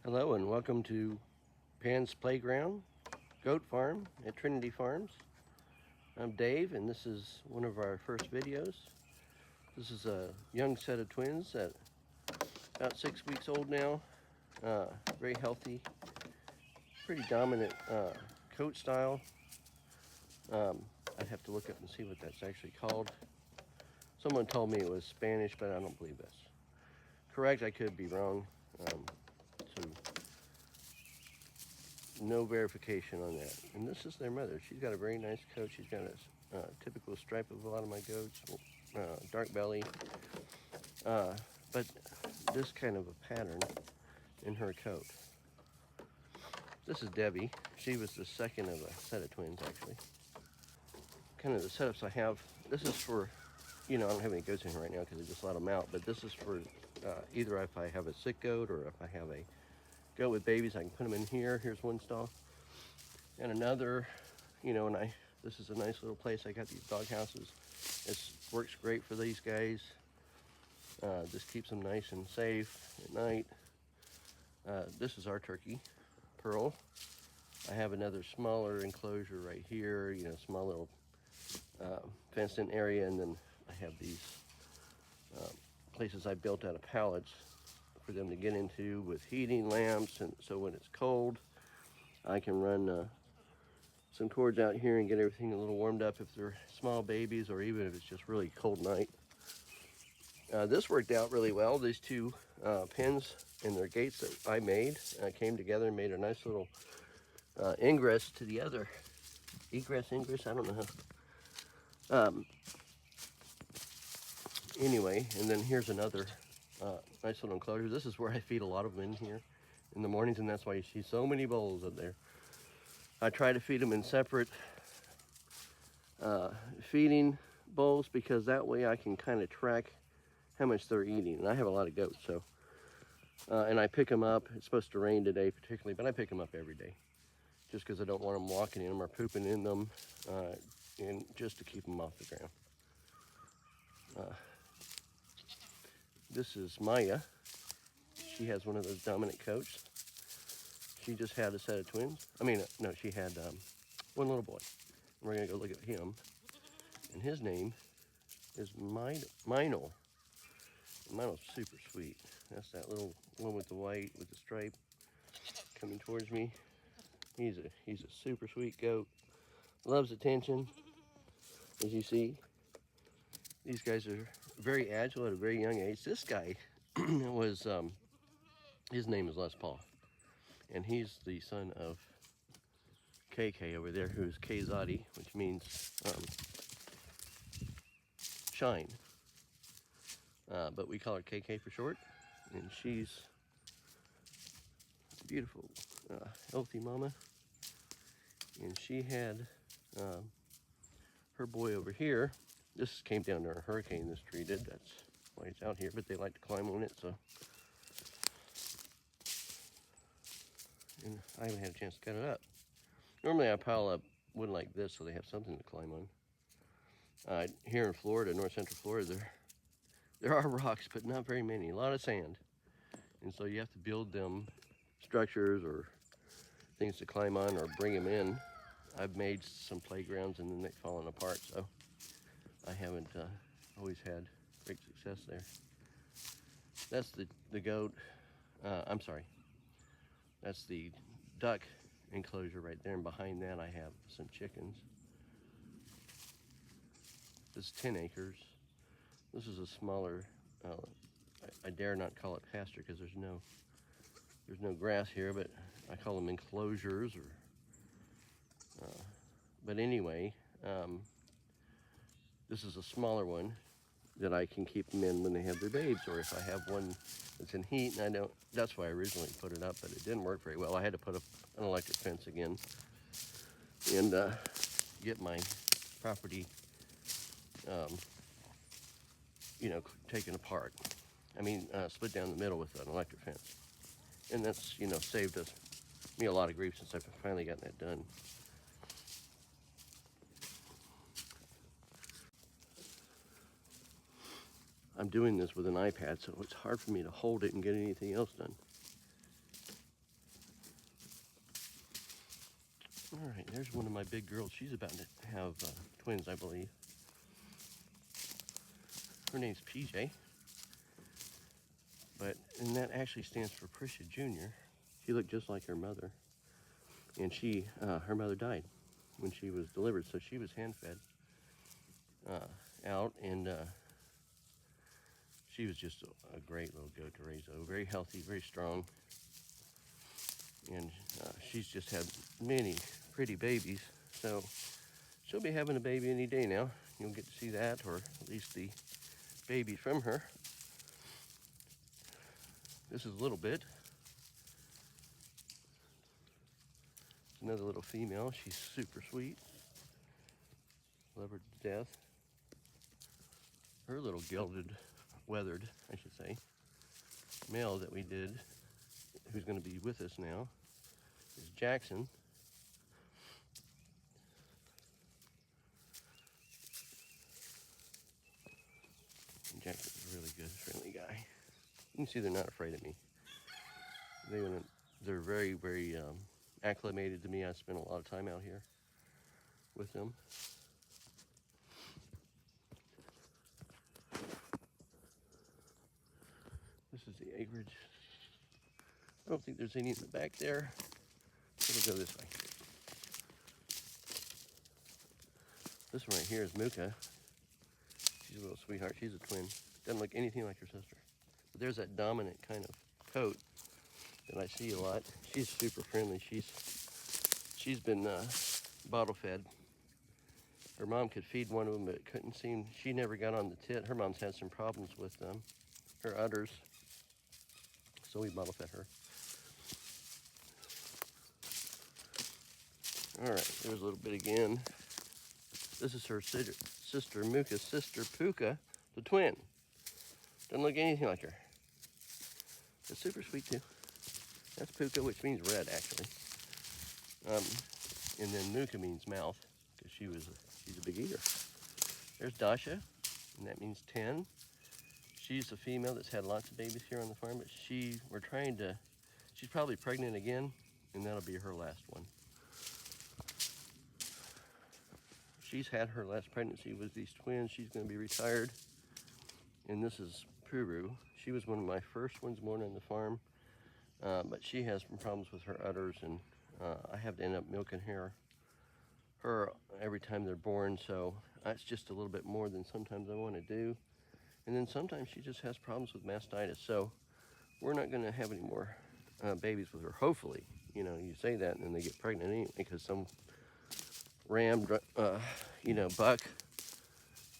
Hello and welcome to Pan's Playground Goat Farm at Trinity Farms. I'm Dave and this is one of our first videos. This is a young set of twins that about 6 weeks old now. Very healthy, pretty dominant coat style. I'd have to look up and see what that's actually called. Someone told me it was Spanish, but I don't believe that's correct. I could be wrong. So no verification on that. And this is their mother. She's got a very nice coat. She's got a typical stripe of a lot of my goats, dark belly, but this kind of a pattern in her coat. This is Debbie. She was the second of a set of twins, actually. Kind of the setups I have. This is for, I don't have any goats in here right now because I just let them out, but this is for either if I have a sick goat or if I have a goat with babies, I can put them in here. Here's one stall. And another, this is a nice little place. I got these dog houses. It works great for these guys. Just keeps them nice and safe at night. This is our turkey, Pearl. I have another smaller enclosure right here, small little fenced in area, and then I have these places I built out of pallets for them to get into with heating lamps, and so when it's cold, I can run some cords out here and get everything a little warmed up if they're small babies or even if it's just really cold night. This worked out really well. These two pins and their gates that I made came together and made a nice little ingress to the other. Ingress, I don't know how. Anyway, and then here's another nice little enclosure. This is where I feed a lot of them in here in the mornings, and that's why you see so many bowls up there. I try to feed them in separate feeding bowls because that way I can kind of track how much they're eating. And I have a lot of goats, so and I pick them up. It's supposed to rain today particularly, but I pick them up every day just because I don't want them walking in them or pooping in them, and just to keep them off the ground. This is Maya. She has one of those dominant coats. She just had a set of twins. No, she had one little boy. We're gonna go look at him. And his name is Minel. Minel's super sweet. That's that little one with the white, with the stripe coming towards me. He's a super sweet goat. Loves attention. As you see, these guys are very agile at a very young age. This guy was, his name is Les Paul. And he's the son of KK over there, who's Kzadi, which means shine. But we call her KK for short. And she's a beautiful, healthy mama. And she had her boy over here. This came down to a hurricane this tree did. That's why it's out here, but they like to climb on it, so. And I haven't had a chance to cut it up. Normally I pile up wood like this so they have something to climb on. Here in Florida, north central Florida, there are rocks, but not very many, a lot of sand. And so you have to build them structures or things to climb on or bring them in. I've made some playgrounds and then they've fallen apart, so I haven't always had great success there. That's the goat, I'm sorry, that's the duck enclosure right there, and behind that I have some chickens. This is 10 acres. This is a smaller, I dare not call it pasture because there's no grass here, but I call them enclosures, but anyway, this is a smaller one that I can keep them in when they have their babes, or if I have one that's in heat, and that's why I originally put it up, but it didn't work very well. I had to put up an electric fence again and get my property, taken apart. Split down the middle with an electric fence. And that's, saved me a lot of grief since I've finally gotten that done. I'm doing this with an iPad, so it's hard for me to hold it and get anything else done. All right, there's one of my big girls. She's about to have twins, I believe. Her name's PJ, and that actually stands for Prisha Jr. She looked just like her mother, and her mother died when she was delivered, so she was hand-fed out, and she was just a great little goat to raise, though. Very healthy, very strong, and she's just had many pretty babies, so she'll be having a baby any day now. You'll get to see that, or at least the baby from her. This is a little bit. It's another little female. She's super sweet. Love her to death. Her little weathered, I should say, male that we did, who's going to be with us now, is Jackson. And Jackson's a really good, friendly guy. You can see they're not afraid of me. They're very, very acclimated to me. I spent a lot of time out here with them. This is the acreage. I don't think there's any in the back there. So we'll go this way. This one right here is Muka. She's a little sweetheart. She's a twin. Doesn't look anything like her sister. But there's that dominant kind of coat that I see a lot. She's super friendly. She's been bottle fed. Her mom could feed one of them, but she never got on the tit. Her mom's had some problems with her udders, so we bottle fed her. All right, there's a little bit again. This is her sister Muka's sister, Puka, the twin. Doesn't look anything like her. But super sweet too. That's Puka, which means red actually. And then Muka means mouth, because she's a big eater. There's Dasha, and that means 10. She's a female that's had lots of babies here on the farm, but she's probably pregnant again, and that'll be her last one. She's had her last pregnancy with these twins. She's going to be retired. And this is Puru. She was one of my first ones born on the farm, but she has some problems with her udders, and I have to end up milking her every time they're born, so that's just a little bit more than sometimes I want to do. And then sometimes she just has problems with mastitis, so we're not going to have any more babies with her, hopefully. You know, you say that and then they get pregnant anyway, because some ram, buck,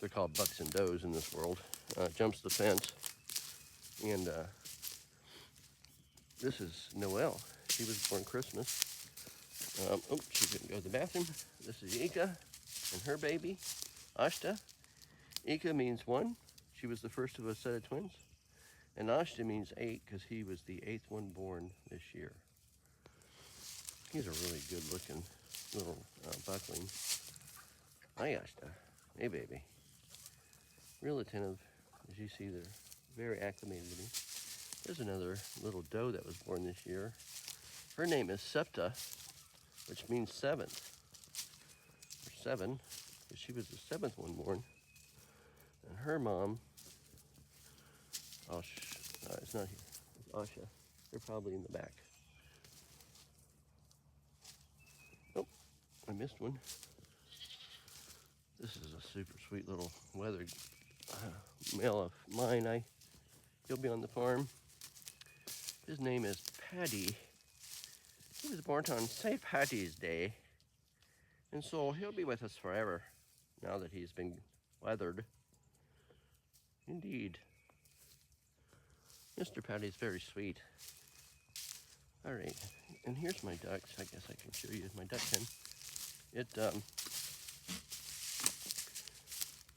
they're called bucks and does in this world, jumps the fence. And this is Noelle. She was born Christmas. She couldn't go to the bathroom. This is Ika and her baby, Ashta. Ika means 1. She was the first of a set of twins. And Ashta means 8, because he was the 8th one born this year. He's a really good looking little buckling. Hi, Ashta. Hey, baby. Real attentive. As you see, they're very acclimated to me. There's another little doe that was born this year. Her name is Septa, which means 7th. Or 7, because she was the 7th one born. And her mom, it's not here, it's Asha. They're probably in the back. Oh, I missed one. This is a super sweet little weathered male of mine. He'll be on the farm. His name is Paddy. He was born on St. Paddy's Day, and so he'll be with us forever now that he's been weathered. Indeed. Mr. Paddy's very sweet. All right, and here's my ducks. I guess I can show you my duck pen.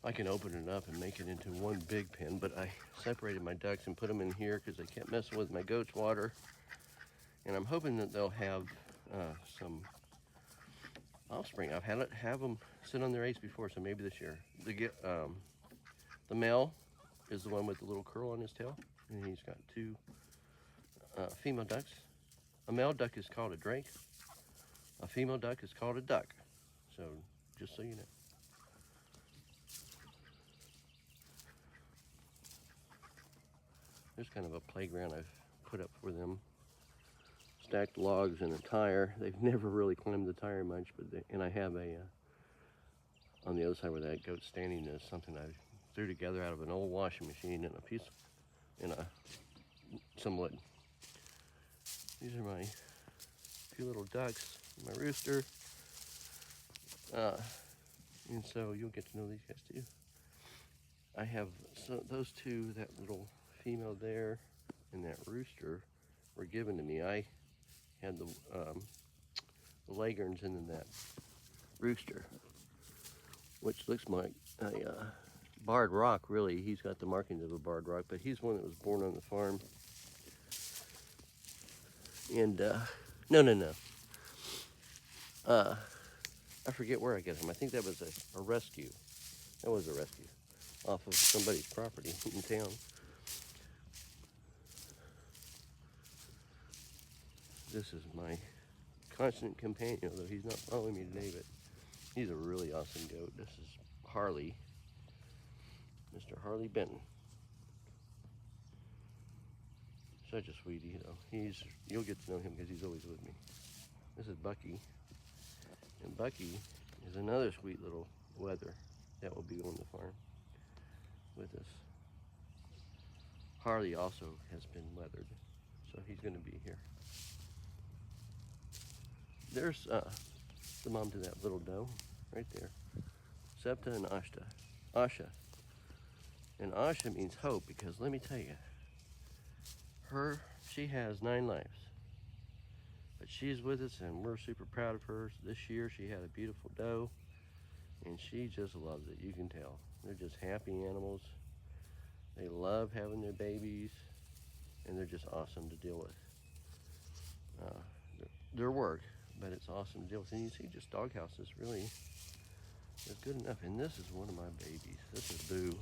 I can open it up and make it into one big pen, but I separated my ducks and put them in here because they kept messing with my goat's water. And I'm hoping that they'll have some offspring. I've had have them sit on their eggs before, so maybe this year. The male is the one with the little curl on his tail, and he's got 2 female ducks. A male duck is called a drake. A female duck is called a duck. So, just so you know. There's kind of a playground I've put up for them. Stacked logs and a tire. They've never really climbed the tire much, but and I have a on the other side where that goat's standing is something I threw together out of an old washing machine and a piece and some wood. These are my few little ducks, my rooster, and so you'll get to know these guys too. I have those two, that little female there and that rooster, were given to me. I had the leghorns and then that rooster, which looks like a barred rock. Really, he's got the markings of a barred rock, but he's one that was born on the farm. And no. I forget where I got him. I think that was a rescue. That was a rescue off of somebody's property in town. This is my constant companion, although he's not following me today, but he's a really awesome goat. This is Harley, Mr. Harley Benton. Such a sweetie, though. You'll get to know him because he's always with me. This is Bucky, and Bucky is another sweet little wether that will be on the farm with us. Harley also has been weathered, so he's going to be here. There's the mom to that little doe right there. Septa and Asha. And Asha means hope, because let me tell you, she has 9 lives. But she's with us and we're super proud of her. This year she had a beautiful doe and she just loves it, you can tell. They're just happy animals. They love having their babies and they're just awesome to deal with. Their work, but it's awesome to deal with. And you see, just doghouses really is good enough. And this is one of my babies. This is Boo.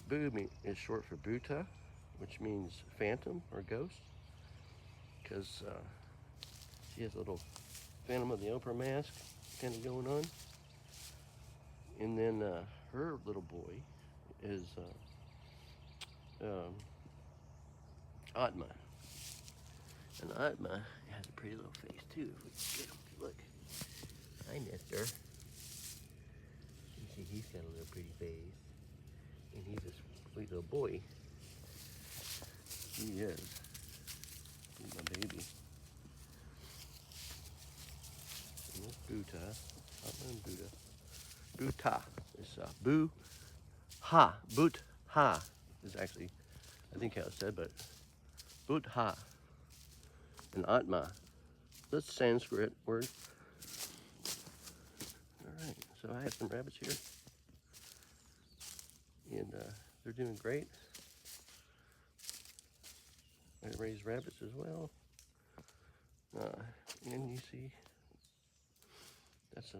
Boo is short for Buta, which means phantom or ghost, because she has a little Phantom of the Opera mask kind of going on. And then her little boy is Atma. And Atma has a pretty little face too, if we can get him. Look. Hi, mister. You see, he's got a little pretty face. And he's a sweet little boy. He is. He's my baby. And this Buta. Atma and Buta. Buta. It's Boo-ha. Boot-ha is actually, I think how it's said, but Boot-ha. And Atma. That's a Sanskrit word. Alright, so I have some rabbits here. And they're doing great. I raise rabbits as well. And you see, that's a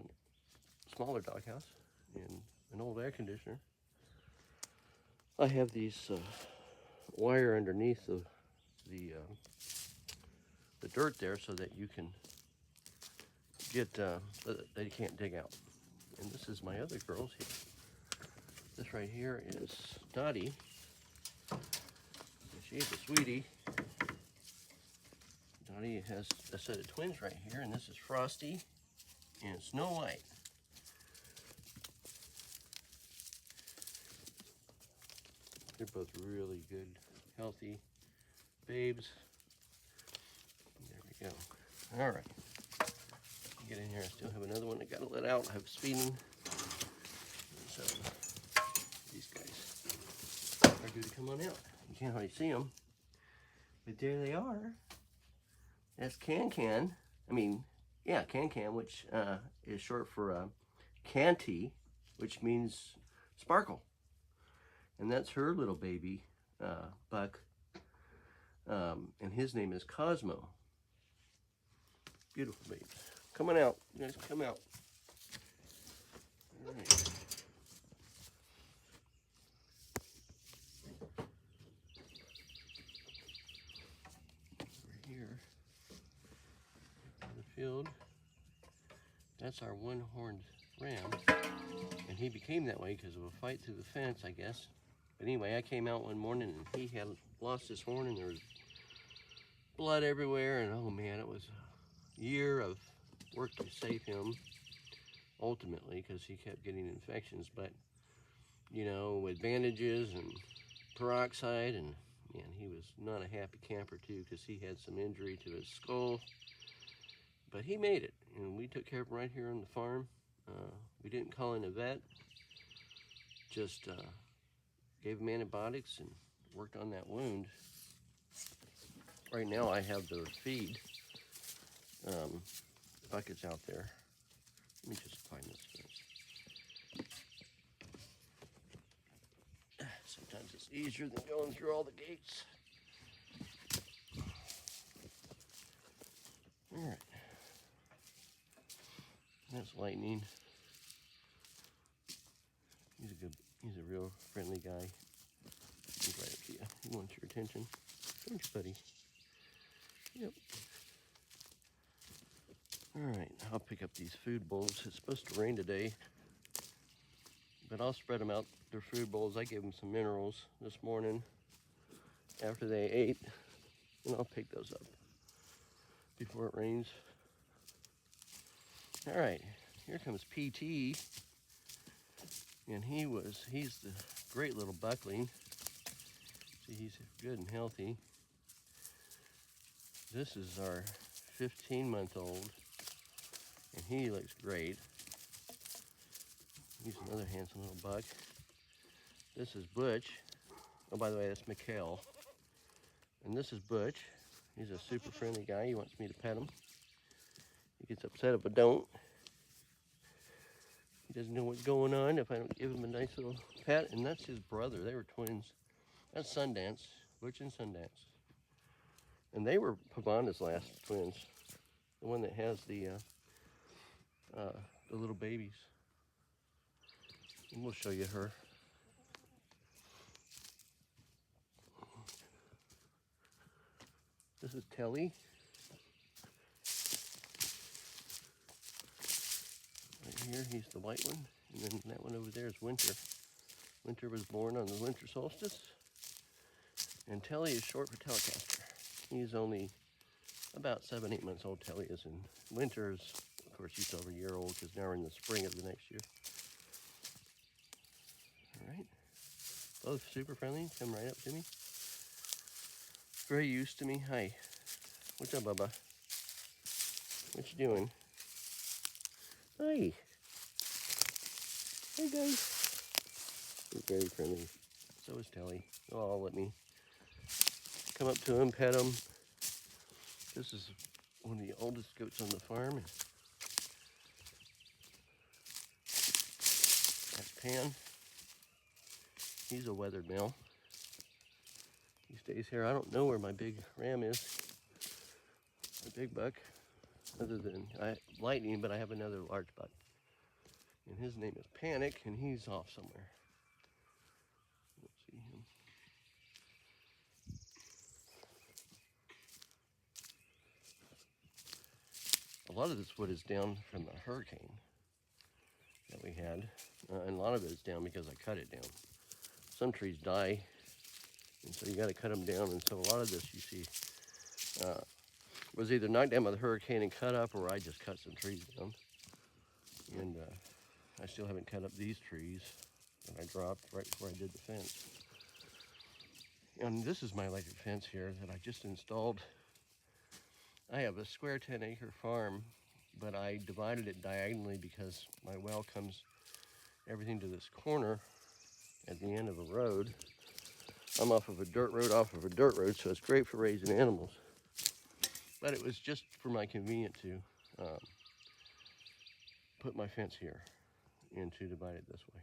smaller doghouse and an old air conditioner. I have these wire underneath the dirt there so that you can get, they can't dig out. And this is my other girls here. This right here is Dottie. She's a sweetie. Dottie has a set of twins right here, and this is Frosty and Snow White. They're both really good, healthy babes. There we go. All right. Get in here. I still have another one I got to let out. I have feeding. So these guys are due to come on out. You can't hardly see them, but there they are. That's Can-Can. I mean, yeah, Can-Can, which is short for Canty, which means sparkle. And that's her little baby, Buck. And his name is Cosmo. Beautiful babies. Come on out. You guys come out. All right. Over here, the field. That's our one-horned ram, and he became that way because of a fight through the fence, I guess. But anyway, I came out one morning and he had lost his horn and there was blood everywhere, and oh man, it was a year of work to save him, ultimately, because he kept getting infections. But, you know, with bandages and peroxide, and man, he was not a happy camper too, because he had some injury to his skull. But he made it, and we took care of him right here on the farm. We didn't call in a vet, just gave him antibiotics and worked on that wound. Right now I have the feed buckets out there. Let me just find this fence. Sometimes it's easier than going through all the gates. All right. That's Lightning. He's a real friendly guy. He's right up to you. He wants your attention. Don't you, buddy? Yep. All right, I'll pick up these food bowls. It's supposed to rain today, but I'll spread them out. They're food bowls. I gave them some minerals this morning after they ate, and I'll pick those up before it rains. All right, here comes PT, and he's the great little buckling. See, he's good and healthy. This is our 15-month-old, and he looks great. He's another handsome little buck. This is Butch. Oh, by the way, that's Mikhail. And this is Butch. He's a super friendly guy. He wants me to pet him. He gets upset if I don't. He doesn't know what's going on if I don't give him a nice little pet. And that's his brother. They were twins. That's Sundance, Butch and Sundance. And they were Pavana's last twins. The one that has the little babies. And we'll show you her. This is Telly. Right here, he's the white one. And then that one over there is Winter. Winter was born on the winter solstice. And Telly is short for Telecaster. He's only about 7-8 months old, Telly is. And Winter is, of course, he's over a year old because now we're in the spring of the next year. All right. Both super friendly. Come right up to me. Very used to me. Hi. What's up, Bubba? What you doing? Hi. Hey, guys. He's very friendly. So is Telly. Oh, let me come up to him, pet him. This is one of the oldest goats on the farm. That's Pan. He's a weathered male. He stays here. I don't know where my big ram is, my big buck, other than Lightning, but I have another large buck. And his name is Panic, and he's off somewhere. Let's see him. A lot of this wood is down from the hurricane that we had, and a lot of it is down because I cut it down. Some trees die, and so you got to cut them down, and so a lot of this you see was either knocked down by the hurricane and cut up, or I just cut some trees down. And I still haven't cut up these trees that I dropped right before I did the fence. And this is my electric fence here that I just installed. I have a square 10-acre farm, but I divided it diagonally because my well comes everything to this corner at the end of a road. I'm off of a dirt road, so it's great for raising animals. But it was just for my convenience to put my fence here and to divide it this way.